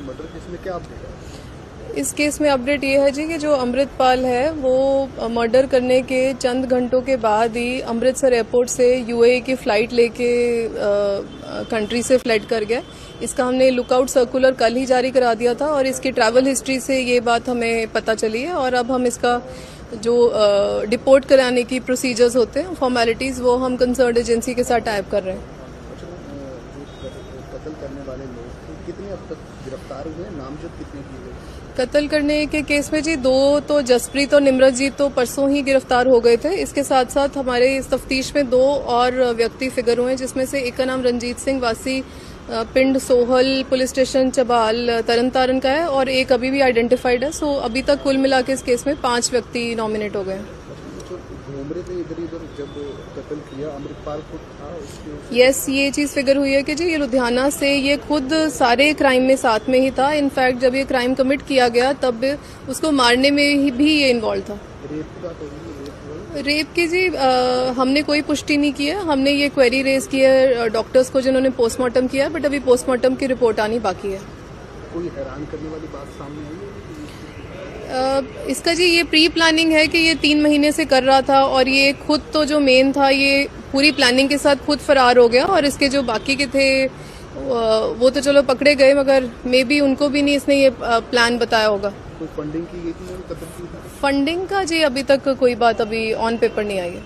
Murder case में क्या update है? इस केस में अपडेट ये है जी कि जो अमृतपाल है वो मर्डर करने के चंद घंटों के बाद ही अमृतसर एयरपोर्ट से यूएई की फ़्लाइट लेके कंट्री से फ्लाइट कर गया। इसका हमने लुकआउट सर्कुलर कल ही जारी करा दिया था और इसकी ट्रैवल हिस्ट्री से ये बात हमें पता चली है और अब हम इसका जो डिपोर्ट कराने की प्रोसीजर्स होते हैं फॉर्मेलिटीज़ वो हम कंसर्न एजेंसी के साथ टाइप कर रहे हैं। कत्ल करने वाले लोग कितने अब तक गिरफ्तार हुए, नामजद कितने किए गए? कत्ल करने के केस में जी 2 तो जसप्रीत और निम्रतजीत तो परसों ही गिरफ्तार हो गए थे। इसके साथ साथ हमारे इस तफ्तीश में 2 और व्यक्ति फिगर हुए, जिसमें से एक का नाम रंजीत सिंह वासी पिंड सोहल पुलिस स्टेशन चबाल तरनतारन का है और एक अभी भी आइडेंटिफाइड है। सो अभी तक कुल मिला के इस केस में 5 व्यक्ति नॉमिनेट हो गए हैं। घूम रहे थे इधर उधर जब कत्ल किया, अमृतपाल खुद था उसके? यस, ये चीज फिगर हुई है कि जी ये लुधियाना से ये खुद सारे क्राइम में साथ में ही था। इनफैक्ट जब ये क्राइम कमिट किया गया तब उसको मारने में भी ये इन्वॉल्व था। रेप की बात हो रही है? रेप की जी हमने कोई पुष्टि नहीं की है। हमने ये क्वेरी रेज की है डॉक्टर्स को जिन्होंने पोस्टमार्टम किया, बट अभी पोस्टमार्टम की रिपोर्ट आनी बाकी है। कोई हैरान करने वाली बात सामने आई है? इसका जी ये प्री प्लानिंग है कि ये 3 महीने से कर रहा था और ये खुद तो जो मेन था ये पूरी प्लानिंग के साथ खुद फरार हो गया और इसके जो बाकी के थे वो तो चलो पकड़े गए, मगर मे बी उनको भी नहीं इसने ये प्लान बताया होगा। कोई फंडिंग की गई थी कत्ल की? फंडिंग का जी अभी तक कोई बात अभी ऑन पेपर नहीं आई है।